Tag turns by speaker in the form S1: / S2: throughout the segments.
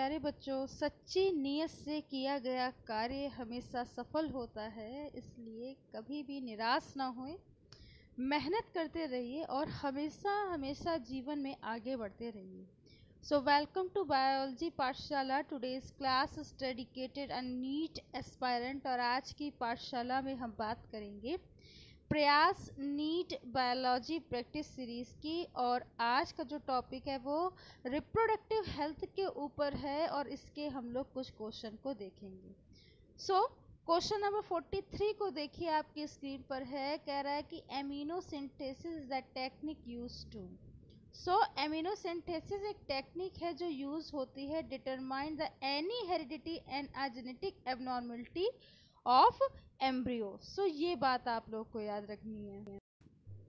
S1: प्यारे बच्चों, सच्ची नीयत से किया गया कार्य हमेशा सफल होता है, इसलिए कभी भी निराश ना होएं, मेहनत करते रहिए और हमेशा हमेशा जीवन में आगे बढ़ते रहिए। सो वेलकम टू बायोलॉजी पाठशाला। Today's class is dedicated a NEET aspirant और आज की पाठशाला में हम बात करेंगे प्रयास नीट बायोलॉजी प्रैक्टिस सीरीज़ की। और आज का जो टॉपिक है वो रिप्रोडक्टिव हेल्थ के ऊपर है और इसके हम लोग कुछ क्वेश्चन को देखेंगे। सो क्वेश्चन नंबर 43 को देखिए, आपकी स्क्रीन पर है। कह रहा है कि amniocentesis is the technique use to. So amniocentesis एक टेक्निक है जो यूज होती है determine the any heredity and a genetic abnormality of embryo. So ये बात आप लोग को याद रखनी है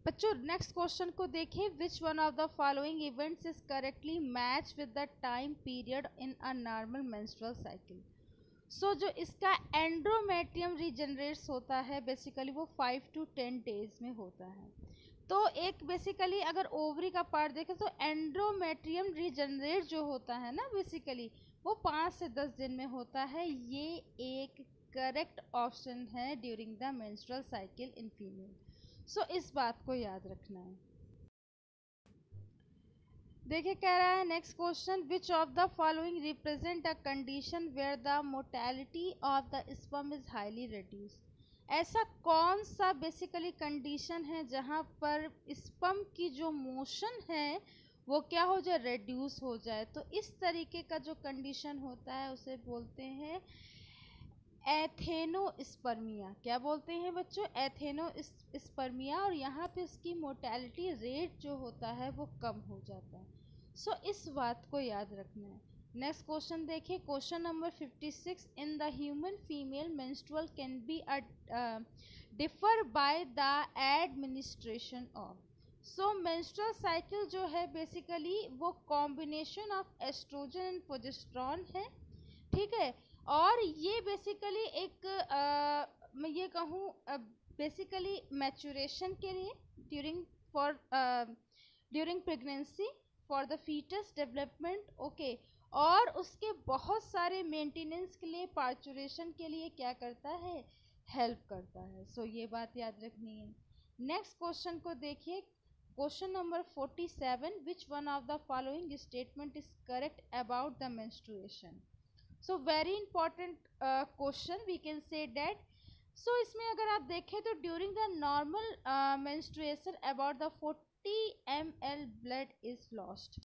S1: बच्चों। नेक्स्ट क्वेश्चन को देखिए, which one of the following events is correctly match with the time period in a normal menstrual cycle. So जो इसका एंड्रोमेट्रियम रीजनरेट्स होता है बेसिकली वो 5 to 10 डेज में होता है। तो एक बेसिकली अगर ओवरी का पार्ट देखें तो एंड्रोमेट्रियम रीजनरेट जो होता है ना बेसिकली वो 5 से 10 दिन में होता है। ये एक करेक्ट ऑप्शन है during the menstrual cycle in female. So इस बात को याद रखना है। देखिए कह रहा है next question, which of the following represent a condition where the mortality of the sperm is highly reduce. ऐसा कौन सा बेसिकली कंडीशन है जहाँ पर स्पर्म की जो मोशन है वो क्या हो जाए, रिड्यूस हो जाए। तो इस तरीके का जो कंडीशन होता है उसे बोलते हैं एथेनोस्पर्मिया। क्या बोलते हैं बच्चों, एथेनोस्पर्मिया। और यहाँ पे उसकी मोर्टेलिटी रेट जो होता है वो कम हो जाता है। सो इस बात को याद रखना है। नेक्स्ट क्वेश्चन देखिए, question number 56, in the human female menstrual can be differ by the administration of. So menstrual cycle जो है बेसिकली वो combination of oestrogen and progesterone है, ठीक है। और ये बेसिकली एक मैं ये कहूँ बेसिकली मैचुरेशन के लिए during pregnancy for the foetus development, okay. और उसके बहुत सारे मेंटेनेंस के लिए, पार्चुरेशन के लिए क्या करता है, हेल्प करता है। सो ये बात याद रखनी है। नेक्स्ट क्वेश्चन को देखिए, question number 47, which one of the following statement is correct about the menstruation. So very important question, we can say that. So इसमें अगर आप देखें तो during the normal menstruation about the 40 ml blood is lost.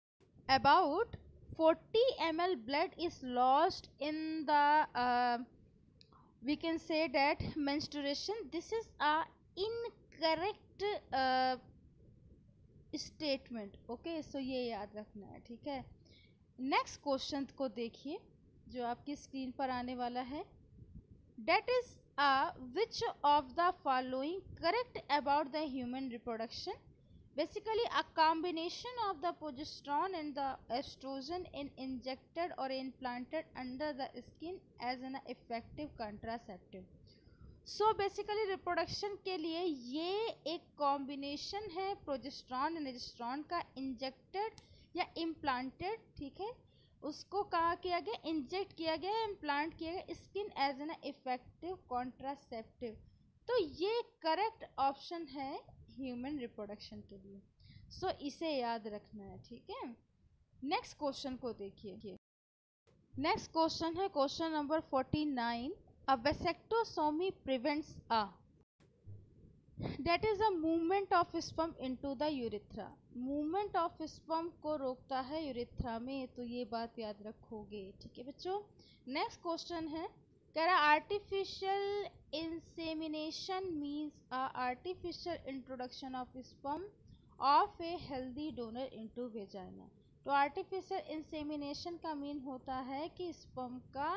S1: About 40 ml blood is lost in the we can say that menstruation. This is a incorrect statement, okay। सो ये याद रखना है, ठीक है। नेक्स्ट क्वेश्चन को देखिए जो आपकी स्क्रीन पर आने वाला है। That is which of the following correct about the human reproduction? Basically a combination of the progesterone and the estrogen in injected or implanted under the skin as an effective contraceptive. So basically reproduction के लिए ये एक combination है progesterone and oestrogen का, injected या implanted, ठीक है। उसको कहा किया गया, इंजेक्ट किया गया, इम्प्लांट किया गया skin as an effective contraceptive. तो ये करेक्ट ऑप्शन है ह्यूमन रिप्रोडक्शन के लिए। सो इसे याद रखना है, ठीक है। नेक्स्ट क्वेश्चन को देखिए। नेक्स्ट क्वेश्चन है question number 49, a vasectomy prevents a, that is a movement of sperm into the urethra. Movement of sperm को रोकता है यूरेथ्रा में, तो ये बात याद रखोगे, ठीक है बच्चों। नेक्स्ट क्वेश्चन है, कह रहा artificial insemination means a artificial introduction of sperm of a healthy donor into vagina. तो आर्टिफिशियल इंसेमिनेशन का मीन होता है कि स्पर्म का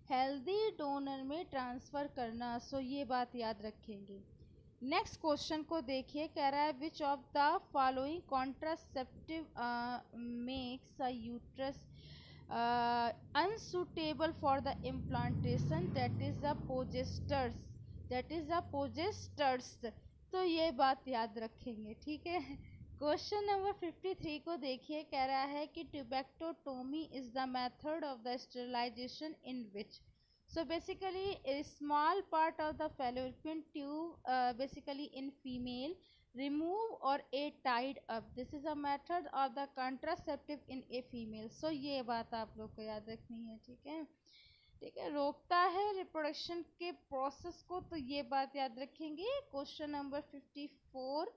S1: हेल्दी डोनर में ट्रांसफ़र करना। सो ये बात याद रखेंगे। नेक्स्ट क्वेश्चन को देखिए, कह रहा है विच of the following contraceptive makes a uterus unsuitable for the implantation, that is the progesters। तो ये बात याद रखेंगे, ठीक है। क्वेश्चन नंबर 53 को देखिए, कह रहा है कि tubectomy is the method of the sterilisation in which. So basically a small part of the fallopian tube basically in female remove or a tied up. This is a method of the contraceptive in a female. So ये बात आप लोग को याद रखनी है, ठीक है. ठीक है, रोकता है रिप्रोडक्शन के प्रोसेस को, तो ये बात याद रखेंगे. Question number 54,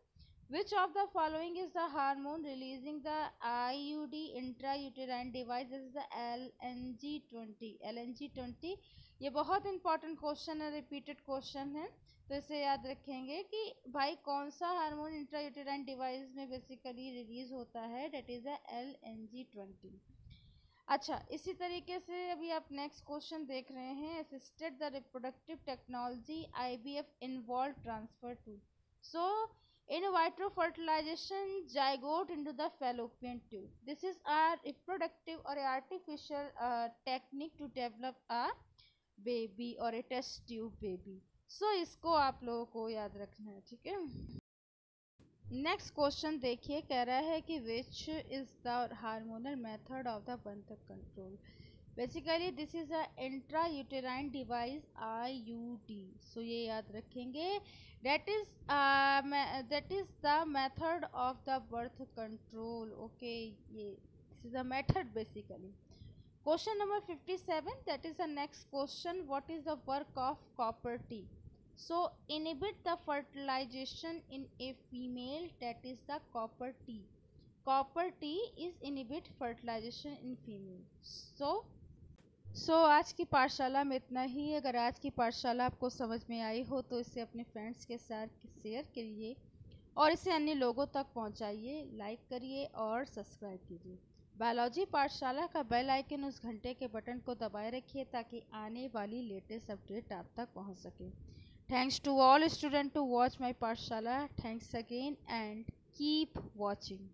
S1: which of the following is the hormone releasing the IUD intrauterine device? This is the LNG20. LNG20 ये बहुत इंपॉर्टेंट क्वेश्चन है, रिपीटेड क्वेश्चन है, तो इसे याद रखेंगे कि भाई कौन सा हार्मोन इंट्रायूटेराइन डिवाइस में बेसिकली रिलीज होता है, डेट इज़ द LNG20. अच्छा, इसी तरीके से अभी आप नेक्स्ट क्वेश्चन देख रहे हैं, assisted the reproductive technology IVF involve transfer to. So in vitro fertilization zygote into the fallopian tube. This is a reproductive or artificial technique to develop a baby or a test tube baby. So इसको आप लोगों को याद रखना है, ठीक है. Next question देखिए, कह रहा है कि which is the hormonal method of the बंधक control. Basically this is a intrauterine device IUD. So ये याद रखेंगे, that is the method of the birth control. Okay, ये this is a method basically. Question number 57, that is the next question. What is the work of copper T? So inhibit the fertilization in a female, that is the copper T. Copper T is inhibit fertilization in female. सो आज की पाठशाला में इतना ही. अगर आज की पाठशाला आपको समझ में आई हो तो इसे अपने फ्रेंड्स के साथ शेयर करिए और इसे अन्य लोगों तक पहुंचाइए, लाइक करिए और सब्सक्राइब कीजिए. बायोलॉजी पाठशाला का बेल आइकन उस घंटे के बटन को दबाए रखिए ताकि आने वाली लेटेस्ट अपडेट आप तक पहुंच सके. Thanks to all student to watch my Pathshala. Thanks again and keep watching.